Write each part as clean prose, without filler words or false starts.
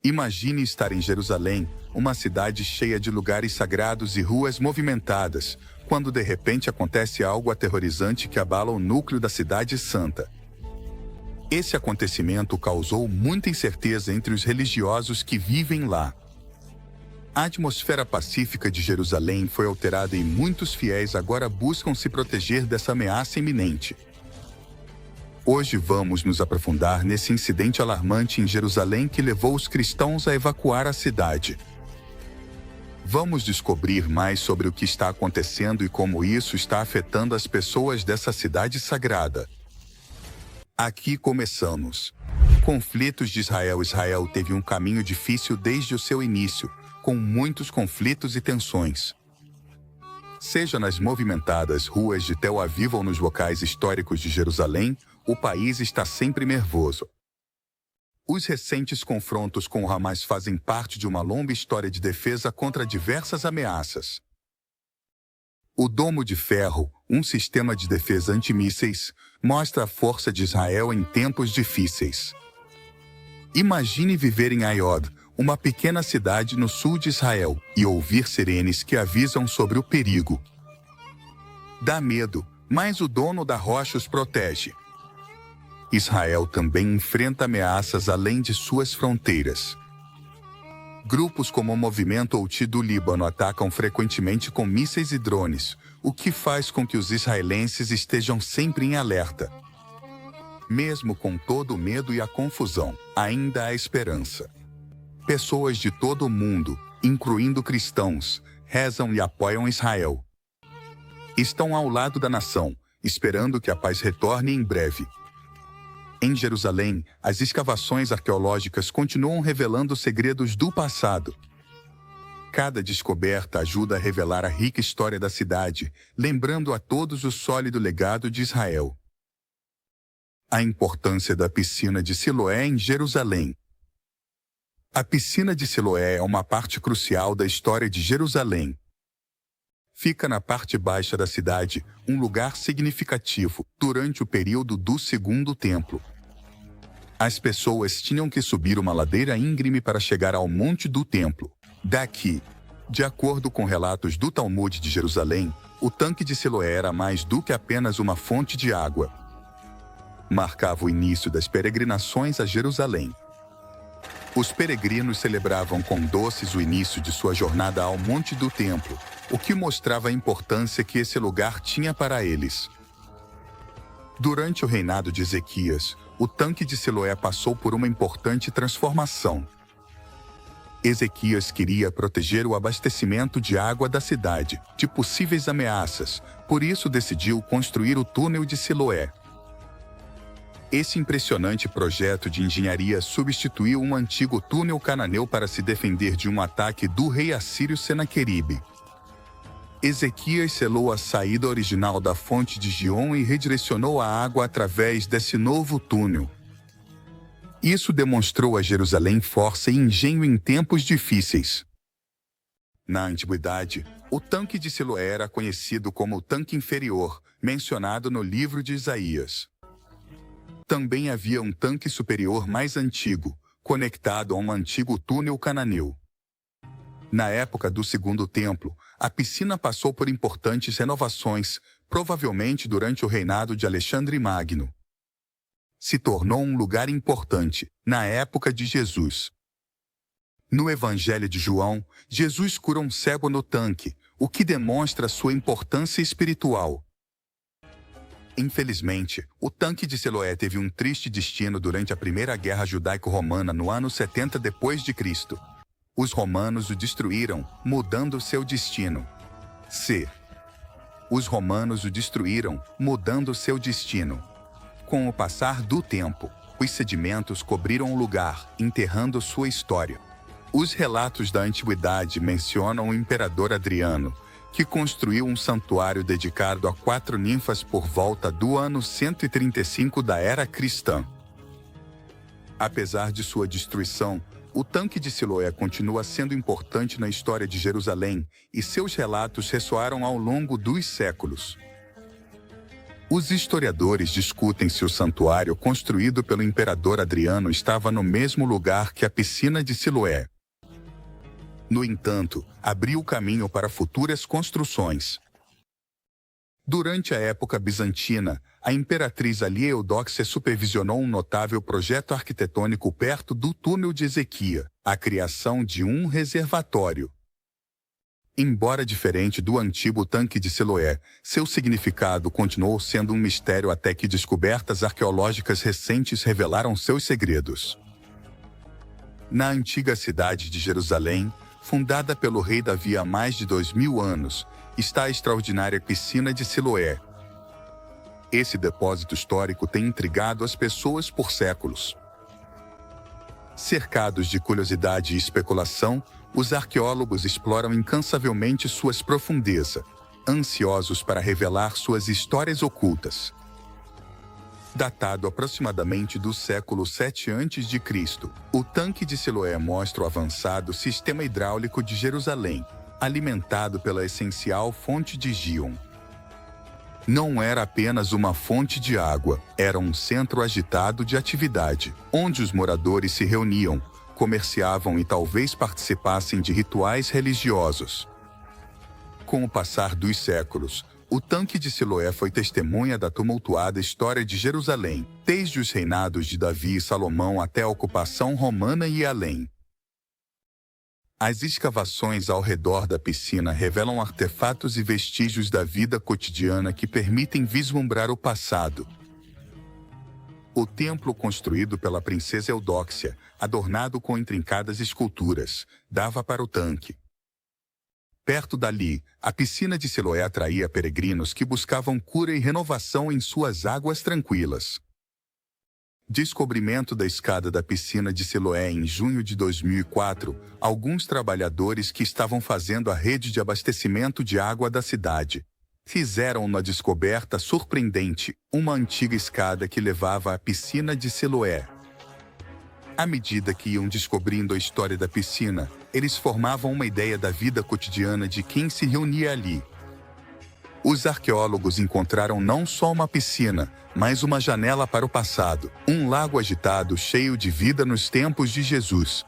Imagine estar em Jerusalém, uma cidade cheia de lugares sagrados e ruas movimentadas, quando de repente acontece algo aterrorizante que abala o núcleo da cidade santa. Esse acontecimento causou muita incerteza entre os religiosos que vivem lá. A atmosfera pacífica de Jerusalém foi alterada e muitos fiéis agora buscam se proteger dessa ameaça iminente. Hoje vamos nos aprofundar nesse incidente alarmante em Jerusalém que levou os cristãos a evacuar a cidade. Vamos descobrir mais sobre o que está acontecendo e como isso está afetando as pessoas dessa cidade sagrada. Aqui começamos. Conflitos de Israel. Israel teve um caminho difícil desde o seu início, com muitos conflitos e tensões. Seja nas movimentadas ruas de Tel Aviv ou nos locais históricos de Jerusalém, o país está sempre nervoso. Os recentes confrontos com o Hamas fazem parte de uma longa história de defesa contra diversas ameaças. O Domo de Ferro, um sistema de defesa antimísseis, mostra a força de Israel em tempos difíceis. Imagine viver em Ayod, uma pequena cidade no sul de Israel, e ouvir sirenes que avisam sobre o perigo. Dá medo, mas o dono da rocha os protege. Israel também enfrenta ameaças além de suas fronteiras. Grupos como o Movimento Houthi do Líbano atacam frequentemente com mísseis e drones, o que faz com que os israelenses estejam sempre em alerta. Mesmo com todo o medo e a confusão, ainda há esperança. Pessoas de todo o mundo, incluindo cristãos, rezam e apoiam Israel. Estão ao lado da nação, esperando que a paz retorne em breve. Em Jerusalém, as escavações arqueológicas continuam revelando segredos do passado. Cada descoberta ajuda a revelar a rica história da cidade, lembrando a todos o sólido legado de Israel. A importância da piscina de Siloé em Jerusalém. A piscina de Siloé é uma parte crucial da história de Jerusalém. Fica na parte baixa da cidade, um lugar significativo durante o período do Segundo Templo. As pessoas tinham que subir uma ladeira íngreme para chegar ao Monte do Templo. Daqui, de acordo com relatos do Talmud de Jerusalém, o tanque de Siloé era mais do que apenas uma fonte de água. Marcava o início das peregrinações a Jerusalém. Os peregrinos celebravam com doces o início de sua jornada ao Monte do Templo, o que mostrava a importância que esse lugar tinha para eles. Durante o reinado de Ezequias, o tanque de Siloé passou por uma importante transformação. Ezequias queria proteger o abastecimento de água da cidade de possíveis ameaças, por isso decidiu construir o túnel de Siloé. Esse impressionante projeto de engenharia substituiu um antigo túnel cananeu para se defender de um ataque do rei assírio Senaqueribe. Ezequias selou a saída original da fonte de Gion e redirecionou a água através desse novo túnel. Isso demonstrou a Jerusalém força e engenho em tempos difíceis. Na antiguidade, o tanque de Siloé era conhecido como o tanque inferior, mencionado no livro de Isaías. Também havia um tanque superior mais antigo, conectado a um antigo túnel cananeu. Na época do Segundo Templo, a piscina passou por importantes renovações, provavelmente durante o reinado de Alexandre Magno. Se tornou um lugar importante na época de Jesus. No Evangelho de João, Jesus cura um cego no tanque, o que demonstra sua importância espiritual. Infelizmente, o tanque de Siloé teve um triste destino durante a Primeira Guerra Judaico-Romana no ano 70 d.C. Os romanos o destruíram, mudando seu destino. Os romanos o destruíram, mudando seu destino. Com o passar do tempo, os sedimentos cobriram o lugar, enterrando sua história. Os relatos da antiguidade mencionam o imperador Adriano, que construiu um santuário dedicado a 4 ninfas por volta do ano 135 da era cristã. Apesar de sua destruição, o tanque de Siloé continua sendo importante na história de Jerusalém e seus relatos ressoaram ao longo dos séculos. Os historiadores discutem se o santuário construído pelo imperador Adriano estava no mesmo lugar que a piscina de Siloé. No entanto, abriu o caminho para futuras construções. Durante a época bizantina, a imperatriz Ali Eudóxia supervisionou um notável projeto arquitetônico perto do túnel de Ezequiel, a criação de um reservatório. Embora diferente do antigo tanque de Siloé, seu significado continuou sendo um mistério até que descobertas arqueológicas recentes revelaram seus segredos. Na antiga cidade de Jerusalém, fundada pelo rei Davi há mais de 2000 anos, está a extraordinária piscina de Siloé. Esse depósito histórico tem intrigado as pessoas por séculos. Cercados de curiosidade e especulação, os arqueólogos exploram incansavelmente suas profundezas, ansiosos para revelar suas histórias ocultas. Datado aproximadamente do século 7 a.C., o tanque de Siloé mostra o avançado sistema hidráulico de Jerusalém, alimentado pela essencial fonte de Gion. Não era apenas uma fonte de água, era um centro agitado de atividade, onde os moradores se reuniam, comerciavam e talvez participassem de rituais religiosos. Com o passar dos séculos, o tanque de Siloé foi testemunha da tumultuada história de Jerusalém, desde os reinados de Davi e Salomão até a ocupação romana e além. As escavações ao redor da piscina revelam artefatos e vestígios da vida cotidiana que permitem vislumbrar o passado. O templo construído pela princesa Eudóxia, adornado com intrincadas esculturas, dava para o tanque. Perto dali, a piscina de Siloé atraía peregrinos que buscavam cura e renovação em suas águas tranquilas. Descobrimento da escada da piscina de Siloé em junho de 2004, alguns trabalhadores que estavam fazendo a rede de abastecimento de água da cidade fizeram uma descoberta surpreendente, uma antiga escada que levava à piscina de Siloé. À medida que iam descobrindo a história da piscina, eles formavam uma ideia da vida cotidiana de quem se reunia ali. Os arqueólogos encontraram não só uma piscina, mas uma janela para o passado, um lago agitado cheio de vida nos tempos de Jesus.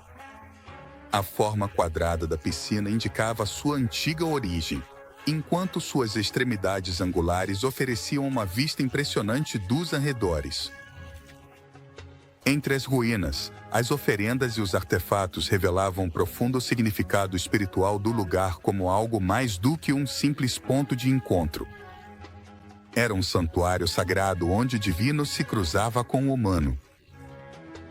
A forma quadrada da piscina indicava sua antiga origem, enquanto suas extremidades angulares ofereciam uma vista impressionante dos arredores. Entre as ruínas, as oferendas e os artefatos revelavam um profundo significado espiritual do lugar como algo mais do que um simples ponto de encontro. Era um santuário sagrado onde o divino se cruzava com o humano.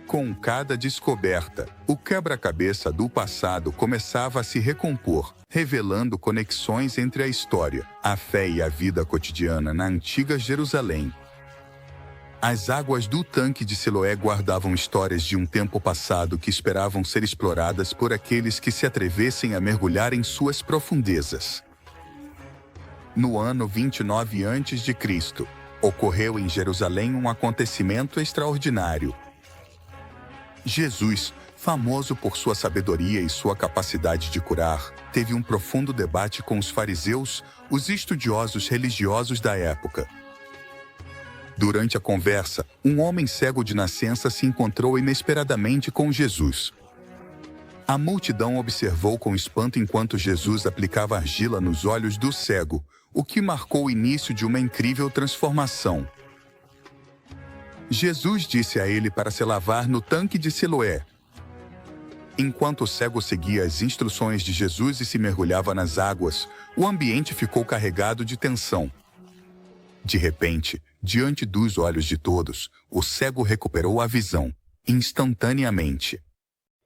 Com cada descoberta, o quebra-cabeça do passado começava a se recompor, revelando conexões entre a história, a fé e a vida cotidiana na antiga Jerusalém. As águas do tanque de Siloé guardavam histórias de um tempo passado que esperavam ser exploradas por aqueles que se atrevessem a mergulhar em suas profundezas. No ano 29 a.C., ocorreu em Jerusalém um acontecimento extraordinário. Jesus, famoso por sua sabedoria e sua capacidade de curar, teve um profundo debate com os fariseus, os estudiosos religiosos da época. Durante a conversa, um homem cego de nascença se encontrou inesperadamente com Jesus. A multidão observou com espanto enquanto Jesus aplicava argila nos olhos do cego, o que marcou o início de uma incrível transformação. Jesus disse a ele para se lavar no tanque de Siloé. Enquanto o cego seguia as instruções de Jesus e se mergulhava nas águas, o ambiente ficou carregado de tensão. De repente, diante dos olhos de todos, o cego recuperou a visão, instantaneamente.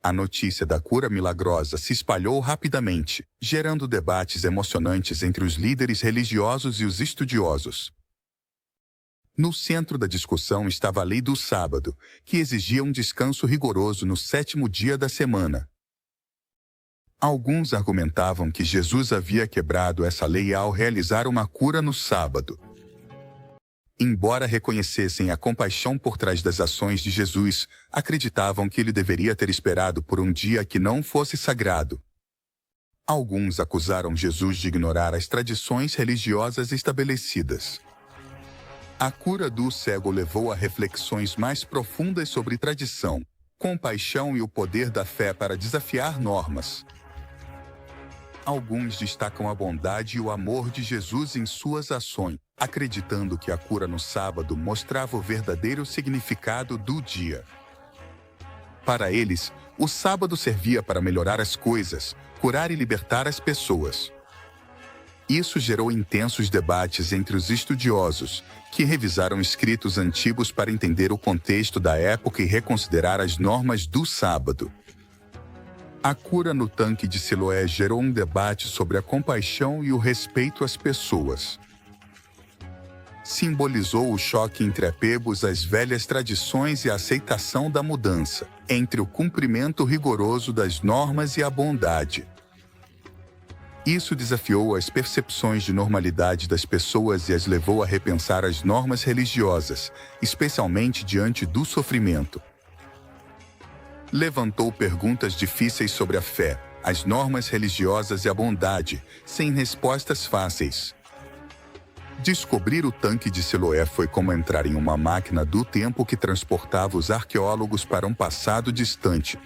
A notícia da cura milagrosa se espalhou rapidamente, gerando debates emocionantes entre os líderes religiosos e os estudiosos. No centro da discussão estava a lei do sábado, que exigia um descanso rigoroso no 7º dia da semana. Alguns argumentavam que Jesus havia quebrado essa lei ao realizar uma cura no sábado. Embora reconhecessem a compaixão por trás das ações de Jesus, acreditavam que ele deveria ter esperado por um dia que não fosse sagrado. Alguns acusaram Jesus de ignorar as tradições religiosas estabelecidas. A cura do cego levou a reflexões mais profundas sobre tradição, compaixão e o poder da fé para desafiar normas. Alguns destacam a bondade e o amor de Jesus em suas ações, acreditando que a cura no sábado mostrava o verdadeiro significado do dia. Para eles, o sábado servia para melhorar as coisas, curar e libertar as pessoas. Isso gerou intensos debates entre os estudiosos, que revisaram escritos antigos para entender o contexto da época e reconsiderar as normas do sábado. A cura no tanque de Siloé gerou um debate sobre a compaixão e o respeito às pessoas. Simbolizou o choque entre apegos às velhas tradições e a aceitação da mudança, entre o cumprimento rigoroso das normas e a bondade. Isso desafiou as percepções de normalidade das pessoas e as levou a repensar as normas religiosas, especialmente diante do sofrimento. Levantou perguntas difíceis sobre a fé, as normas religiosas e a bondade, sem respostas fáceis. Descobrir o tanque de Siloé foi como entrar em uma máquina do tempo que transportava os arqueólogos para um passado distante.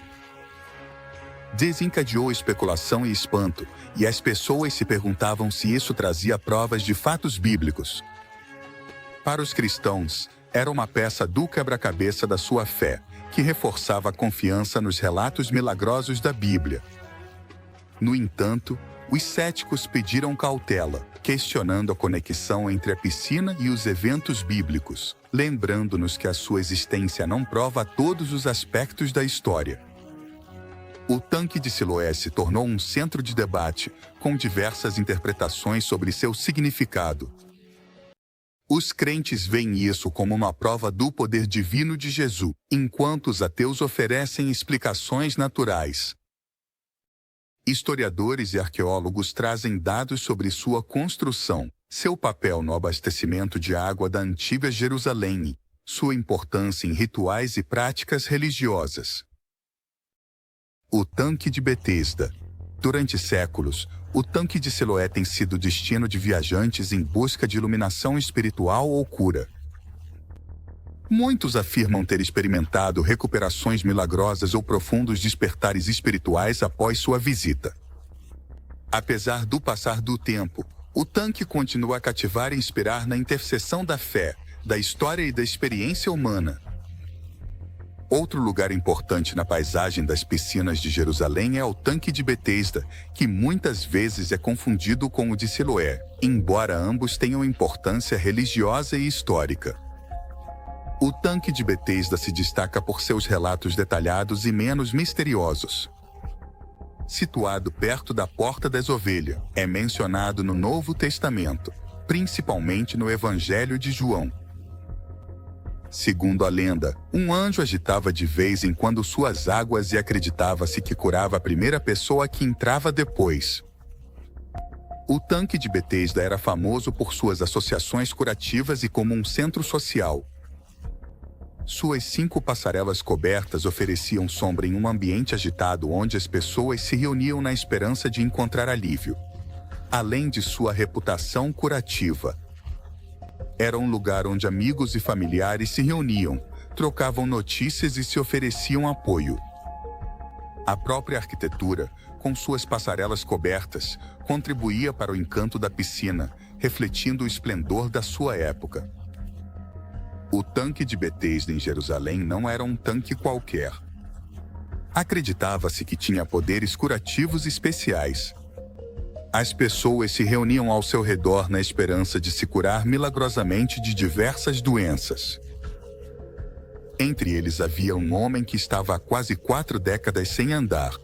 Desencadeou especulação e espanto, e as pessoas se perguntavam se isso trazia provas de fatos bíblicos. Para os cristãos, era uma peça do quebra-cabeça da sua fé, que reforçava a confiança nos relatos milagrosos da Bíblia. No entanto, os céticos pediram cautela, questionando a conexão entre a piscina e os eventos bíblicos, lembrando-nos que a sua existência não prova todos os aspectos da história. O tanque de Siloé se tornou um centro de debate, com diversas interpretações sobre seu significado. Os crentes veem isso como uma prova do poder divino de Jesus, enquanto os ateus oferecem explicações naturais. Historiadores e arqueólogos trazem dados sobre sua construção, seu papel no abastecimento de água da antiga Jerusalém, sua importância em rituais e práticas religiosas. O tanque de Betesda. Durante séculos, o tanque de Siloé tem sido destino de viajantes em busca de iluminação espiritual ou cura. Muitos afirmam ter experimentado recuperações milagrosas ou profundos despertares espirituais após sua visita. Apesar do passar do tempo, o tanque continua a cativar e inspirar na interseção da fé, da história e da experiência humana. Outro lugar importante na paisagem das piscinas de Jerusalém é o tanque de Betesda, que muitas vezes é confundido com o de Siloé, embora ambos tenham importância religiosa e histórica. O tanque de Betesda se destaca por seus relatos detalhados e menos misteriosos. Situado perto da Porta das Ovelhas, é mencionado no Novo Testamento, principalmente no Evangelho de João. Segundo a lenda, um anjo agitava de vez em quando suas águas e acreditava-se que curava a primeira pessoa que entrava depois. O tanque de Betesda era famoso por suas associações curativas e como um centro social. Suas 5 passarelas cobertas ofereciam sombra em um ambiente agitado onde as pessoas se reuniam na esperança de encontrar alívio. Além de sua reputação curativa, era um lugar onde amigos e familiares se reuniam, trocavam notícias e se ofereciam apoio. A própria arquitetura, com suas passarelas cobertas, contribuía para o encanto da piscina, refletindo o esplendor da sua época. O tanque de Betesda em Jerusalém não era um tanque qualquer. Acreditava-se que tinha poderes curativos especiais. As pessoas se reuniam ao seu redor na esperança de se curar milagrosamente de diversas doenças. Entre eles havia um homem que estava há quase 4 décadas sem andar.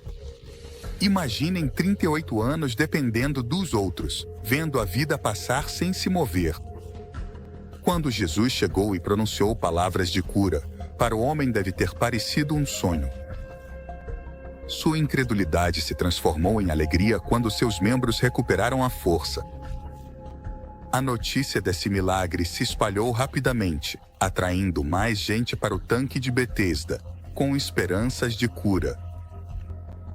Imaginem 38 anos dependendo dos outros, vendo a vida passar sem se mover. Quando Jesus chegou e pronunciou palavras de cura, para o homem deve ter parecido um sonho. Sua incredulidade se transformou em alegria quando seus membros recuperaram a força. A notícia desse milagre se espalhou rapidamente, atraindo mais gente para o tanque de Betesda, com esperanças de cura.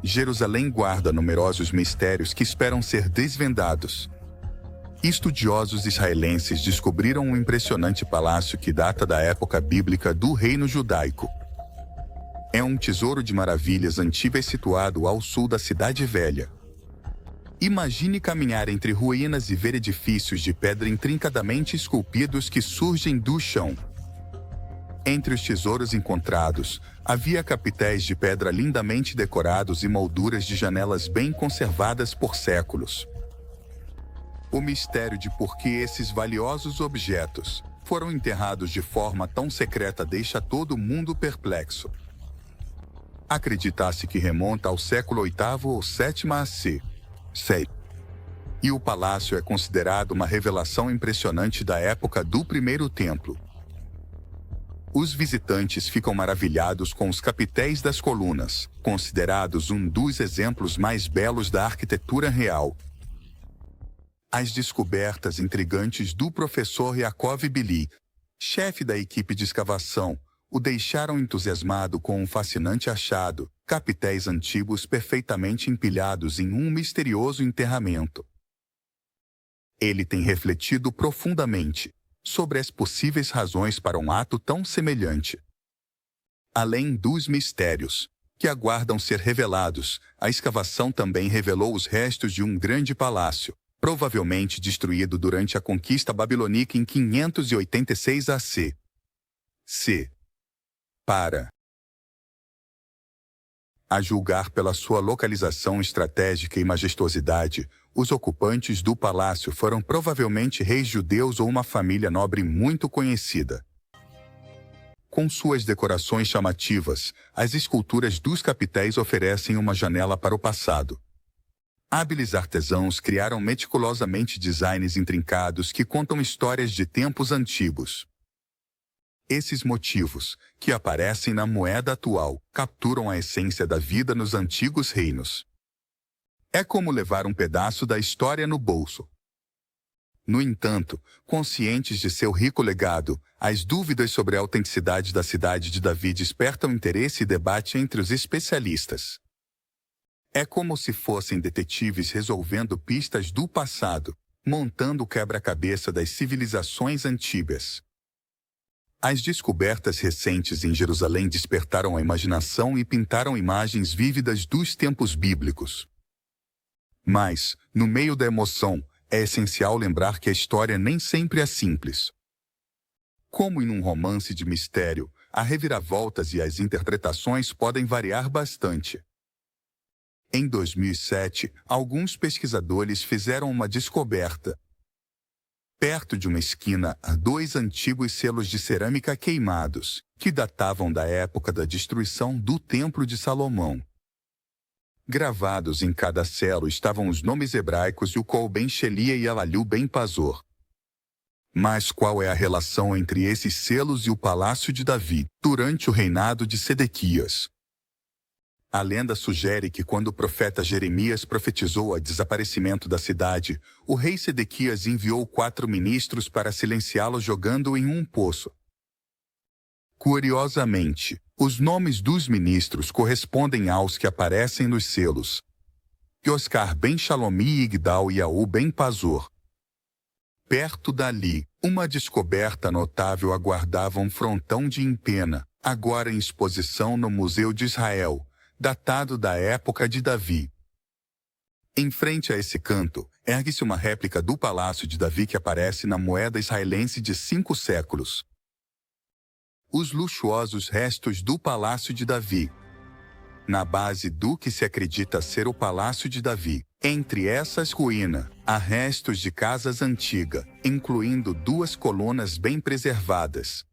Jerusalém guarda numerosos mistérios que esperam ser desvendados. Estudiosos israelenses descobriram um impressionante palácio que data da época bíblica do Reino Judaico. É um tesouro de maravilhas antigas situado ao sul da Cidade Velha. Imagine caminhar entre ruínas e ver edifícios de pedra intrincadamente esculpidos que surgem do chão. Entre os tesouros encontrados, havia capitéis de pedra lindamente decorados e molduras de janelas bem conservadas por séculos. O mistério de por que esses valiosos objetos foram enterrados de forma tão secreta deixa todo mundo perplexo. Acredita-se que remonta ao século VIII ou VII a.C. E o palácio é considerado uma revelação impressionante da época do Primeiro Templo. Os visitantes ficam maravilhados com os capitéis das colunas, considerados um dos exemplos mais belos da arquitetura real. As descobertas intrigantes do professor Yaakov Billy, chefe da equipe de escavação, o deixaram entusiasmado com um fascinante achado, capitéis antigos perfeitamente empilhados em um misterioso enterramento. Ele tem refletido profundamente sobre as possíveis razões para um ato tão semelhante. Além dos mistérios que aguardam ser revelados, a escavação também revelou os restos de um grande palácio, provavelmente destruído durante a conquista babilônica em 586 a.C. A julgar pela sua localização estratégica e majestosidade, os ocupantes do palácio foram provavelmente reis judeus ou uma família nobre muito conhecida. Com suas decorações chamativas, as esculturas dos capitéis oferecem uma janela para o passado. Hábeis artesãos criaram meticulosamente designs intrincados que contam histórias de tempos antigos. Esses motivos, que aparecem na moeda atual, capturam a essência da vida nos antigos reinos. É como levar um pedaço da história no bolso. No entanto, conscientes de seu rico legado, as dúvidas sobre a autenticidade da cidade de Davi despertam interesse e debate entre os especialistas. É como se fossem detetives resolvendo pistas do passado, montando o quebra-cabeça das civilizações antigas. As descobertas recentes em Jerusalém despertaram a imaginação e pintaram imagens vívidas dos tempos bíblicos. Mas, no meio da emoção, é essencial lembrar que a história nem sempre é simples. Como em um romance de mistério, a reviravoltas e as interpretações podem variar bastante. Em 2007, alguns pesquisadores fizeram uma descoberta. Perto de uma esquina, há 2 antigos selos de cerâmica queimados, que datavam da época da destruição do Templo de Salomão. Gravados em cada selo estavam os nomes hebraicos Yukol ben Shelia e Elaliu ben Pazor. Mas qual é a relação entre esses selos e o Palácio de Davi, durante o reinado de Sedequias? A lenda sugere que quando o profeta Jeremias profetizou o desaparecimento da cidade, o rei Sedequias enviou 4 ministros para silenciá-lo jogando-o em um poço. Curiosamente, os nomes dos ministros correspondem aos que aparecem nos selos. Oscar ben Shalomi e Igdal Yahu ben Pazor. Perto dali, uma descoberta notável aguardava um frontão de empena, agora em exposição no Museu de Israel, datado da época de Davi. Em frente a esse canto, ergue-se uma réplica do Palácio de Davi que aparece na moeda israelense de 5 séculos. Os luxuosos restos do Palácio de Davi. Na base do que se acredita ser o Palácio de Davi, entre essas ruínas, há restos de casas antigas, incluindo 2 colunas bem preservadas.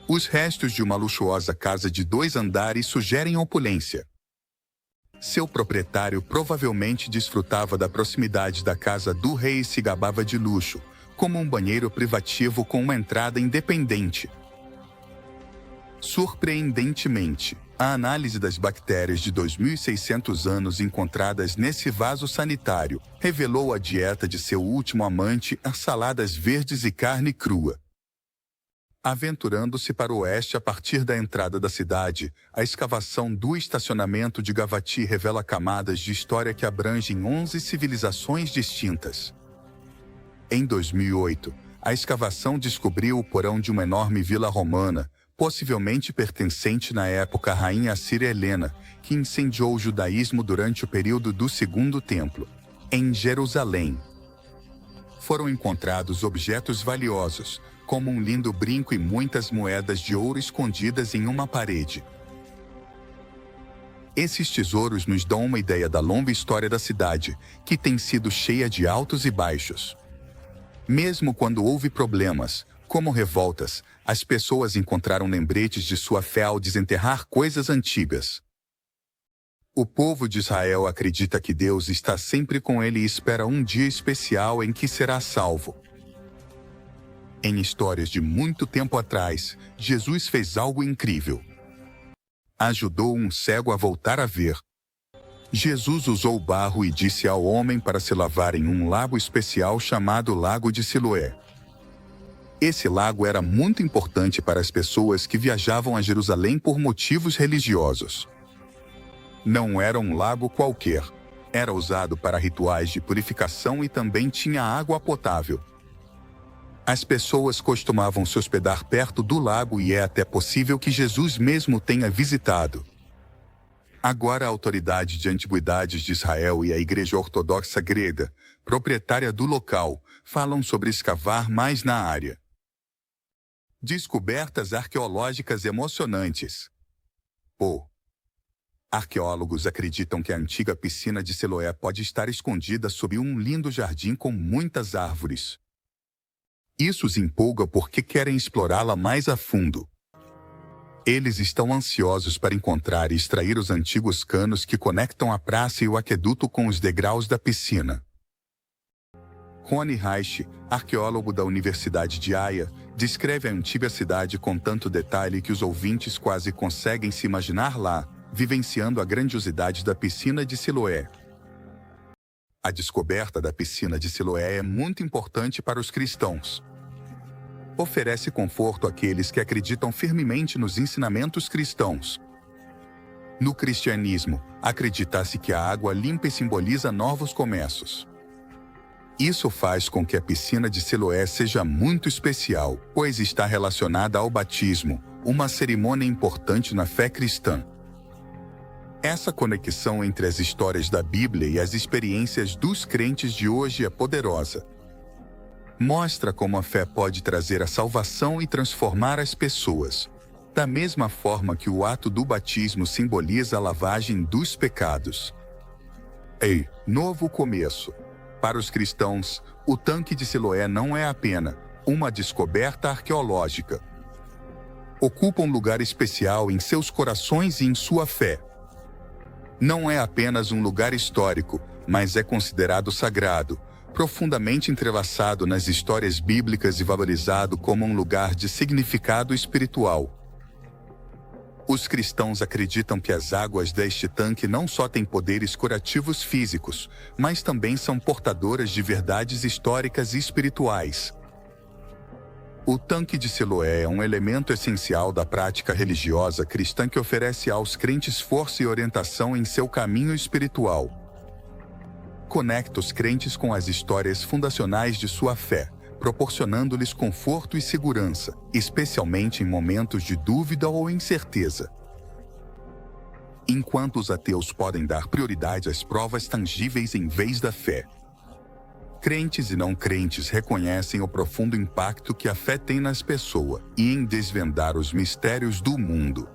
Os restos de uma luxuosa casa de 2 andares sugerem opulência. Seu proprietário provavelmente desfrutava da proximidade da casa do rei e se gabava de luxo, como um banheiro privativo com uma entrada independente. Surpreendentemente, a análise das bactérias de 2.600 anos encontradas nesse vaso sanitário revelou a dieta de seu último amante a saladas verdes e carne crua. Aventurando-se para o oeste a partir da entrada da cidade, a escavação do estacionamento de Gavati revela camadas de história que abrangem 11 civilizações distintas. Em 2008, a escavação descobriu o porão de uma enorme vila romana, possivelmente pertencente na época à rainha assíria Helena, que incendiou o judaísmo durante o período do Segundo Templo. Em Jerusalém, foram encontrados objetos valiosos, como um lindo brinco e muitas moedas de ouro escondidas em uma parede. Esses tesouros nos dão uma ideia da longa história da cidade, que tem sido cheia de altos e baixos. Mesmo quando houve problemas, como revoltas, as pessoas encontraram lembretes de sua fé ao desenterrar coisas antigas. O povo de Israel acredita que Deus está sempre com ele e espera um dia especial em que será salvo. Em histórias de muito tempo atrás, Jesus fez algo incrível. Ajudou um cego a voltar a ver. Jesus usou barro e disse ao homem para se lavar em um lago especial chamado Lago de Siloé. Esse lago era muito importante para as pessoas que viajavam a Jerusalém por motivos religiosos. Não era um lago qualquer. Era usado para rituais de purificação e também tinha água potável. As pessoas costumavam se hospedar perto do lago e é até possível que Jesus mesmo tenha visitado. Agora a Autoridade de Antiguidades de Israel e a Igreja Ortodoxa Grega, proprietária do local, falam sobre escavar mais na área. Descobertas arqueológicas emocionantes. Arqueólogos acreditam que a antiga piscina de Siloé pode estar escondida sob um lindo jardim com muitas árvores. Isso os empolga porque querem explorá-la mais a fundo. Eles estão ansiosos para encontrar e extrair os antigos canos que conectam a praça e o aqueduto com os degraus da piscina. Rony Reich, arqueólogo da Universidade de Haia, descreve a antiga cidade com tanto detalhe que os ouvintes quase conseguem se imaginar lá, vivenciando a grandiosidade da piscina de Siloé. A descoberta da piscina de Siloé é muito importante para os cristãos. Oferece conforto àqueles que acreditam firmemente nos ensinamentos cristãos. No cristianismo, acredita-se que a água limpa simboliza novos começos. Isso faz com que a piscina de Siloé seja muito especial, pois está relacionada ao batismo, uma cerimônia importante na fé cristã. Essa conexão entre as histórias da Bíblia e as experiências dos crentes de hoje é poderosa. Mostra como a fé pode trazer a salvação e transformar as pessoas, da mesma forma que o ato do batismo simboliza a lavagem dos pecados. Novo começo. Para os cristãos, o tanque de Siloé não é apenas uma descoberta arqueológica. Ocupa um lugar especial em seus corações e em sua fé. Não é apenas um lugar histórico, mas é considerado sagrado, profundamente entrelaçado nas histórias bíblicas e valorizado como um lugar de significado espiritual. Os cristãos acreditam que as águas deste tanque não só têm poderes curativos físicos, mas também são portadoras de verdades históricas e espirituais. O tanque de Siloé é um elemento essencial da prática religiosa cristã que oferece aos crentes força e orientação em seu caminho espiritual. Conecta os crentes com as histórias fundacionais de sua fé, proporcionando-lhes conforto e segurança, especialmente em momentos de dúvida ou incerteza. Enquanto os ateus podem dar prioridade às provas tangíveis em vez da fé, crentes e não crentes reconhecem o profundo impacto que a fé tem nas pessoas e em desvendar os mistérios do mundo.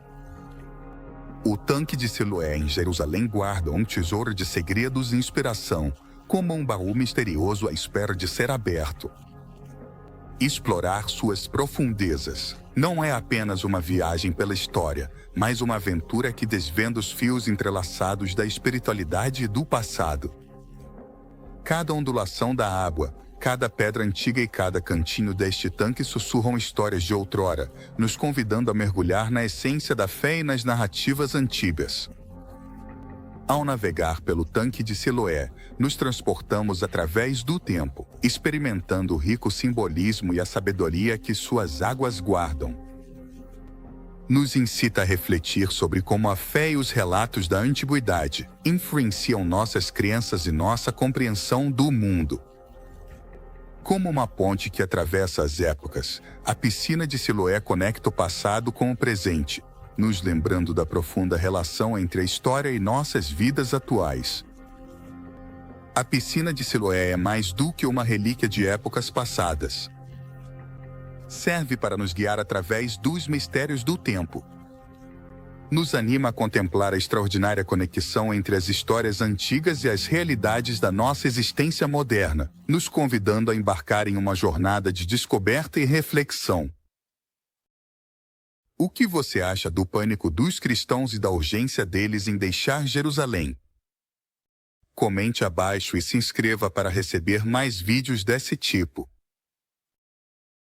O tanque de Siloé em Jerusalém guarda um tesouro de segredos e inspiração, como um baú misterioso à espera de ser aberto. Explorar suas profundezas não é apenas uma viagem pela história, mas uma aventura que desvenda os fios entrelaçados da espiritualidade e do passado. Cada ondulação da água, cada pedra antiga e cada cantinho deste tanque sussurram histórias de outrora, nos convidando a mergulhar na essência da fé e nas narrativas antigas. Ao navegar pelo tanque de Siloé, nos transportamos através do tempo, experimentando o rico simbolismo e a sabedoria que suas águas guardam. Nos incita a refletir sobre como a fé e os relatos da antiguidade influenciam nossas crenças e nossa compreensão do mundo. Como uma ponte que atravessa as épocas, a piscina de Siloé conecta o passado com o presente, nos lembrando da profunda relação entre a história e nossas vidas atuais. A piscina de Siloé é mais do que uma relíquia de épocas passadas. Serve para nos guiar através dos mistérios do tempo. Nos anima a contemplar a extraordinária conexão entre as histórias antigas e as realidades da nossa existência moderna, nos convidando a embarcar em uma jornada de descoberta e reflexão. O que você acha do pânico dos cristãos e da urgência deles em deixar Jerusalém? Comente abaixo e se inscreva para receber mais vídeos desse tipo.